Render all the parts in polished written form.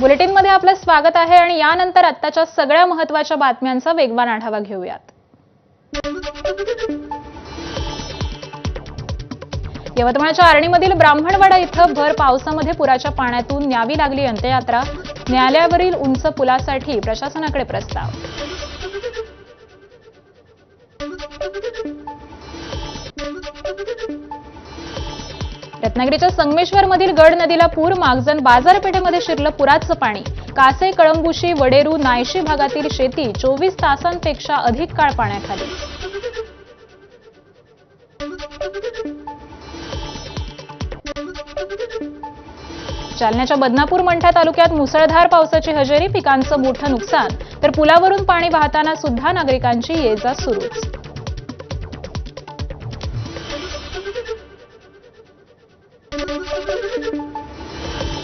बुलेटिनमध्ये आपलं स्वागत आहे आणि यानंतर आत्ताच्या सगळ्या महत्त्वाच्या बातम्यांचा वेगवान आढावा घेऊयात। यवतमाळच्या आर्णीमधील ब्राह्मणवाडा इथं भर पावसामध्ये पुराच्या पाण्यातून न्यावी लागली अंत्ययात्रा। न्यायालयावरील उंच पुलासाठी प्रशासनाकडे प्रस्ताव। रत्नागिरीच्या संगमेश्वरमधील गड नदीला पूर। मागजन बाजारपेठेमध्ये शिरलं पुराचं पाणी। कासे, कळंबुशी, वडेरू, नायशी भागातील शेती 24 तासांपेक्षा अधिक काळ पाण्याखाली। जालन्याच्या बदनापूर मंठा तालुक्यात मुसळधार पावसाची हजेरी। पिकांचं मोठं नुकसान, तर पुलावरून पाणी वाहताना सुद्धा नागरिकांची ये-जा सुरूच।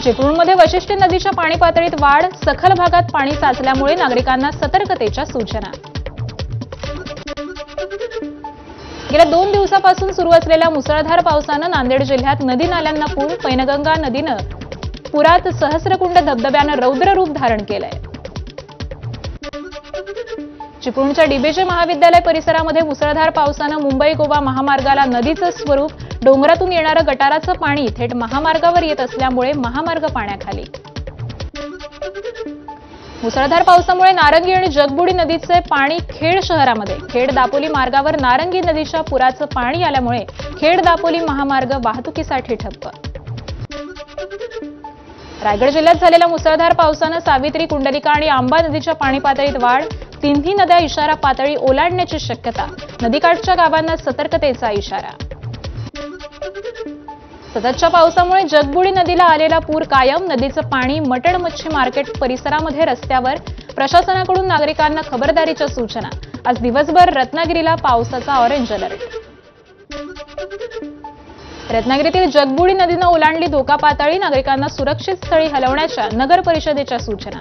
चिपळूणमध्ये वशिष्ठी नदीच्या पाणी पातळीत वाढ। सखल भागात पाणी साचल्यामुळे नागरिकांना सतर्कतेच्या सूचना। गेल्या 2 दिवसापासून सुरू असलेल्या मुसळधार पावसानं नांदेड जिल्ह्यात नदी नाल्यांना पूर। पैनगंगा नदीनं पुरात सहस्रकुंड धबधब्यानं रौद्र रूप धारण केलंय। चिपळूणच्या डीबीजे महाविद्यालय परिसरामध्ये मुसळधार पावसानं मुंबई गोवा महामार्गाला नदीचं स्वरूप। डोंगरातून येणारं गटाराचं पाणी थेट महामार्गावर येत असल्यामुळे महामार्ग पाण्याखाली। मुसळधार पावसामुळे नारंगी आणि जगबुडी नदीचे पाणी खेड शहरामध्ये। खेड दापोली मार्गावर नारंगी नदीच्या पुराचं पाणी आल्यामुळे खेड दापोली महामार्ग वाहतुकीसाठी ठप्प। रायगड जिल्ह्यात झालेल्या मुसळधार पावसानं सावित्री, कुंडलिका आणि आंबा नदीच्या पाणी पातळीत वाढ। तिन्ही नद्या इशारा पातळी ओलांडण्याची शक्यता। नदीकाठच्या गावांना सतर्कतेचा इशारा। सततच्या पावसामुळे जगबुडी नदीला आलेला पूर कायम। नदीचं पाणी मटण मच्छी मार्केट परिसरामध्ये रस्त्यावर। प्रशासनाकडून नागरिकांना खबरदारीच्या सूचना। आज दिवसभर रत्नागिरीला पावसाचा ऑरेंज अलर्ट। रत्नागिरीतील जगबुडी नदीनं ओलांडली धोका पातळी। नागरिकांना सुरक्षित स्थळी हलवण्याच्या नगर परिषदेच्या सूचना।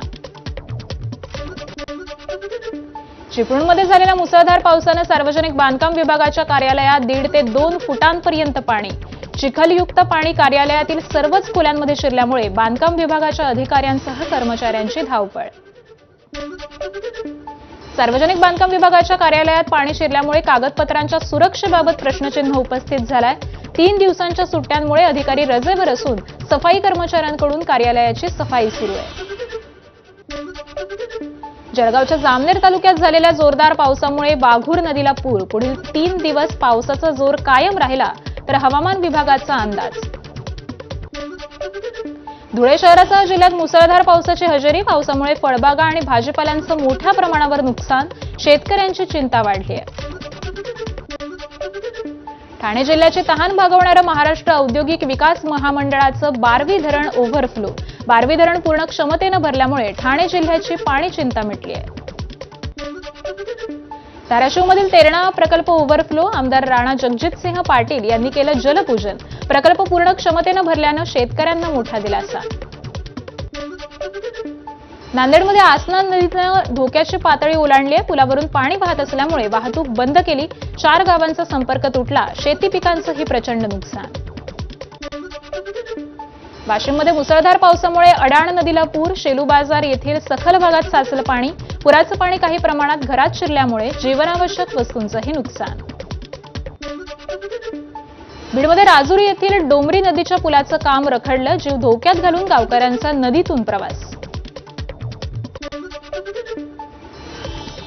चिपळूणमध्ये झालेल्या मुसळधार पावसानं सार्वजनिक बांधकाम विभागाच्या कार्यालयात 1.5 ते 2 फुटांपर्यंत पाणी। चिखलयुक्त पाणी कार्यालयातील सर्वच खोल्यांमध्ये शिरल्यामुळे बांधकाम विभागाच्या अधिकाऱ्यांसह कर्मचाऱ्यांची धावपळ। सार्वजनिक बांधकाम विभागाच्या कार्यालयात पाणी शिरल्यामुळे कागदपत्रांच्या सुरक्षेबाबत प्रश्नचिन्ह उपस्थित झालाय। 3 दिवसांच्या सुट्ट्यांमुळे अधिकारी रजेवर असून सफाई कर्मचाऱ्यांकडून कार्यालयाची सफाई सुरू आहे। जळगावच्या जामनेर तालुक्यात झालेल्या जोरदार पावसामुळे वाघूर नदीला पूर। पुढील 3 दिवस पावसाचा जोर कायम राहिला तर हवामान विभागाचा अंदाज। धुळे शहरासह जिल्ह्यात मुसळधार पावसाची हजेरी। पावसामुळे फळबागा आणि भाजीपाल्यांचं मोठ्या प्रमाणावर नुकसान। शेतकऱ्यांची चिंता वाढली आहे। ठाणे जिल्ह्याची तहान भागवणारं महाराष्ट्र औद्योगिक विकास महामंडळाचं बारवी धरण ओव्हरफ्लो। बारवी धरण पूर्ण क्षमतेनं भरल्यामुळे ठाणे जिल्ह्याची पाणी चिंता मिटली आहे। धाराशिवमधील तेरणा प्रकल्प ओव्हरफ्लो। आमदार राणा जगजितसिंह पाटील यांनी केलं जलपूजन। प्रकल्प पूर्ण क्षमतेनं भरल्यानं शेतकऱ्यांना मोठा दिलासा। नांदेडमध्ये आसना नदीनं धोक्याची पातळी ओलांडली आहे। पुलावरून पाणी वाहत असल्यामुळे वाहतूक बंद केली। 4 गावांचा संपर्क तुटला। शेती पिकांचंही प्रचंड नुकसान। वाशिममध्ये मुसळधार पावसामुळे अडाण नदीला पूर। शेलू बाजार येथील सखल भागात साचलं पाणी। पुराचं पाणी काही प्रमाणात घरात शिरल्यामुळे जीवनावश्यक वस्तूंचंही नुकसान। बीडमध्ये राजुरी येथील डोंगरी नदीच्या पुलाचं काम रखडलं। जीव धोक्यात घालून गावकऱ्यांचा नदीतून प्रवास।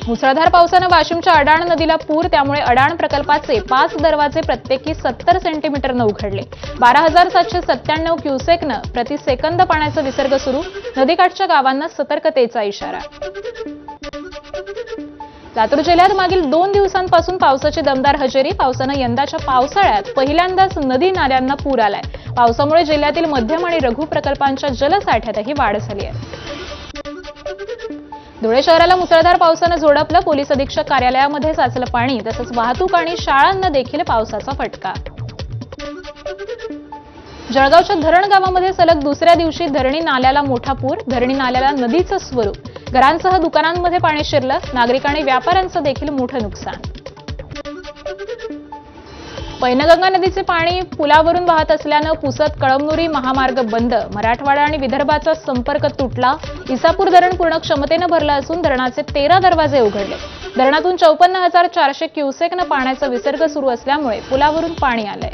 मुसळधार पावसानं वाशिमच्या अडाण नदीला पूर। त्यामुळे अडाण प्रकल्पाचे 5 दरवाजे प्रत्येकी 70 सेंटीमीटरनं उघडले। 12,797 क्युसेकनं प्रति सेकंद पाण्याचा विसर्ग सुरू। नदीकाठच्या गावांना सतर्कतेचा इशारा। लातूर जिल्ह्यात मागील 2 दिवसांपासून पावसाची दमदार हजेरी। पावसानं यंदाच्या पावसाळ्यात पहिल्यांदाच नदी नाल्यांना पूर आलाय। पावसामुळे जिल्ह्यातील मध्यम आणि लघु प्रकल्पांच्या जलसाठ्यातही वाढ झाली आहे। धुळे शहराला मुसळधार पावसानं झोडपलं। पोलीस अधीक्षक कार्यालयामध्ये साचलं पाणी। तसंच वाहतूक आणि शाळांना देखील पावसाचा फटका। जळगावच्या धरण गावामध्ये सलग दुसऱ्या दिवशी धरणी नाल्याला मोठा पूर। धरणी नाल्याला नदीचं स्वरूप। घरांसह दुकानांमध्ये पाणी शिरलं। नागरिक आणि व्यापाऱ्यांचं देखील मोठं नुकसान। पैनगंगा नदीचे पाणी पुलावरून वाहत असल्यानं पुसद कळमनुरी महामार्ग बंद. मराठवाडा आणि विदर्भाचा संपर्क तुटला. इसापूर धरण पूर्ण क्षमतेनं भरलं असून धरणाचे 13 दरवाजे उघडले. धरणातून 54,400 क्युसेकनं पाण्याचा विसर्ग सुरू असल्यामुळे पुलावरून पाणी आलंय.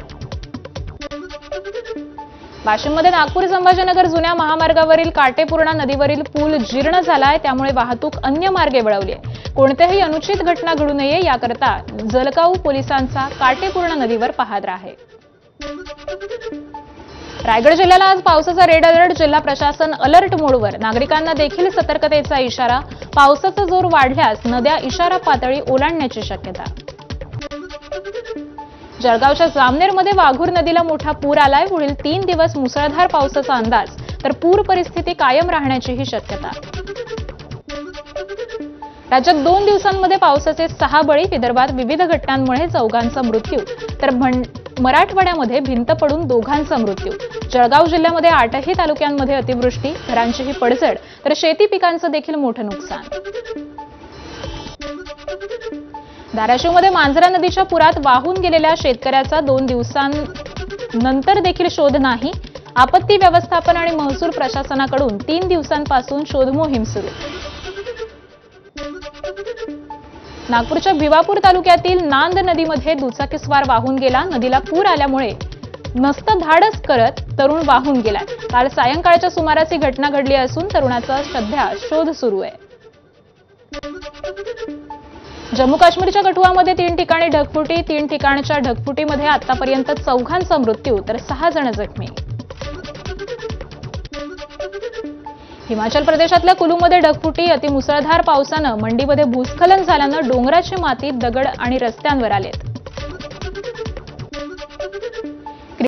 वाशिममध्ये नागपूर संभाजीनगर जुन्या महामार्गावरील काटेपूर्णा नदीवरील पूल जीर्ण झालाय. त्यामुळे वाहतूक अन्य मार्गे वळवली आहे. कोणत्याही अनुचित घटना घडू नये याकरता जलकाऊ पोलिसांचा काटेपूर्णा नदीवर पहारा आहे. रायगड जिल्ह्याला आज पावसाचा रेड अलर्ट. जिल्हा प्रशासन अलर्ट मोडवर. नागरिकांना देखील सतर्कतेचा इशारा. पावसाचा जोर वाढल्यास नद्या इशारा पातळी ओलांडण्याची शक्यता. जळगावच्या जामनेरमध्ये वाघूर नदीला मोठा पूर आलाय. पुढील 3 दिवस मुसळधार पावसाचा अंदाज, तर पूर परिस्थिती कायम राहण्याचीही शक्यता. राज्यात 2 दिवसांमध्ये पावसाचे 6 बळी. विदर्भात विविध घटनांमुळे चौघांचा मृत्यू, तर मराठवाड्यामध्ये भिंत पडून 2घांचा मृत्यू. जळगाव जिल्ह्यामध्ये 8ही तालुक्यांमध्ये अतिवृष्टी, घरांचीही पडझड, तर शेती पिकांचं देखील मोठं नुकसान. धाराशिवमध्ये मांजरा नदीच्या पुरात वाहून गेलेल्या शेतकऱ्याचा 2 दिवसांनंतर देखील शोध नाही. आपत्ती व्यवस्थापन आणि महसूल प्रशासनाकडून 3 दिवसांपासून शोध मोहीम सुरू. नागपूरच्या भिवापूर तालुक्यातील नांद नदीमध्ये दुचाकीस्वार वाहून गेला. नदीला पूर आल्यामुळे नसतं धाडस करत तरुण वाहून गेलाय. काल सायंकाळच्या सुमारास ही घटना घडली असून तरुणाचा सध्या शोध सुरू आहे. जम्मू काश्मीरच्या कठुआमध्ये 3 ठिकाणी ढगफुटी. 3 ठिकाणच्या ढगफुटीमध्ये आतापर्यंत 4घांचा मृत्यू, तर 6 जण जखमी. हिमाचल प्रदेशातल्या कुलूमध्ये ढगफुटी. अतिमुसळधार पावसानं मंडीमध्ये भूस्खलन झाल्यानं डोंगराची माती, दगड आणि रस्त्यांवर आलेत.